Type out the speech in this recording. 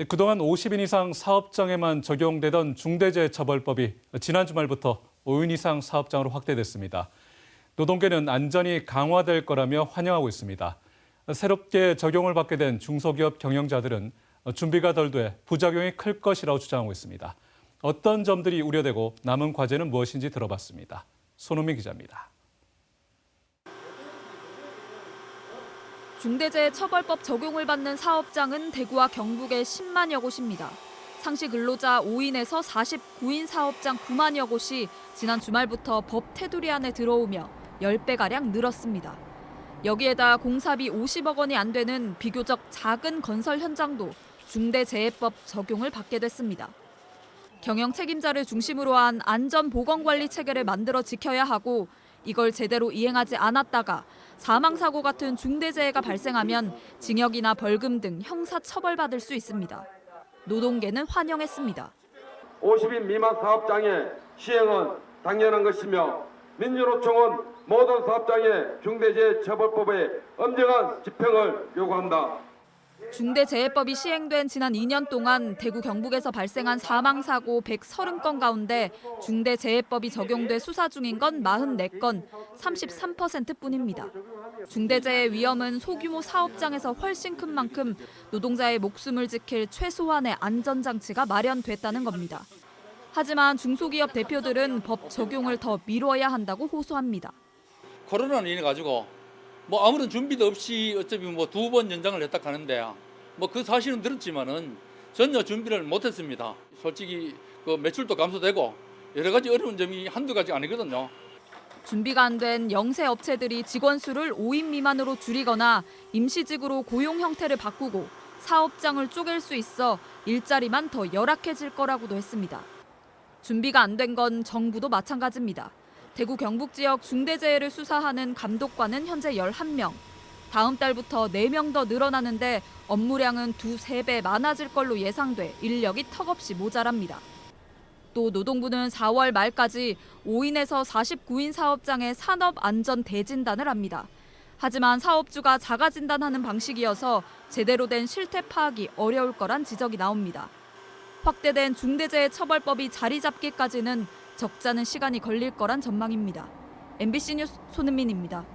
그동안 50인 이상 사업장에만 적용되던 중대재해처벌법이 지난 주말부터 5인 이상 사업장으로 확대됐습니다. 노동계는 안전이 강화될 거라며 환영하고 있습니다. 새롭게 적용을 받게 된 중소기업 경영자들은 준비가 덜 돼 부작용이 클 것이라고 주장하고 있습니다. 어떤 점들이 우려되고 남은 과제는 무엇인지 들어봤습니다. 손흥민 기자입니다. 중대재해처벌법 적용을 받는 사업장은 대구와 경북의 10만여 곳입니다. 상시 근로자 5인에서 49인 사업장 9만여 곳이 지난 주말부터 법 테두리 안에 들어오며 10배가량 늘었습니다. 여기에다 공사비 50억 원이 안 되는 비교적 작은 건설 현장도 중대재해법 적용을 받게 됐습니다. 경영 책임자를 중심으로 한 안전보건관리 체계를 만들어 지켜야 하고 이걸 제대로 이행하지 않았다가 사망사고 같은 중대재해가 발생하면 징역이나 벌금 등 형사처벌받을 수 있습니다. 노동계는 환영했습니다. 50인 미만 사업장의 시행은 당연한 것이며 민주노총은 모든 사업장의 중대재해처벌법의 엄정한 집행을 요구한다. 중대재해법이 시행된 지난 2년 동안 대구 경북에서 발생한 사망사고 130건 가운데 중대재해법이 적용돼 수사 중인 건 44건, 33%뿐입니다. 중대재해 위험은 소규모 사업장에서 훨씬 큰 만큼 노동자의 목숨을 지킬 최소한의 안전장치가 마련됐다는 겁니다. 하지만 중소기업 대표들은 법 적용을 더 미뤄야 한다고 호소합니다. 코로나로 인해 가지고 아무런 준비도 없이 어차피 2번 연장을 했다 하는데 그 사실은 들었지만은 전혀 준비를 못했습니다. 솔직히 매출도 감소되고 여러 가지 어려운 점이 한두 가지 아니거든요. 준비가 안 된 영세 업체들이 직원 수를 5인 미만으로 줄이거나 임시직으로 고용 형태를 바꾸고 사업장을 쪼갤 수 있어 일자리만 더 열악해질 거라고도 했습니다. 준비가 안 된 건 정부도 마찬가지입니다. 대구 경북 지역 중대재해를 수사하는 감독관은 현재 11명. 다음 달부터 4명 더 늘어나는데 업무량은 2~3배 많아질 걸로 예상돼 인력이 턱없이 모자랍니다. 또 노동부는 4월 말까지 5인에서 49인 사업장의 산업안전 대진단을 합니다. 하지만 사업주가 자가진단하는 방식이어서 제대로 된 실태 파악이 어려울 거란 지적이 나옵니다. 확대된 중대재해처벌법이 자리 잡기까지는 적잖은 시간이 걸릴 거란 전망입니다. MBC 뉴스 손은민입니다.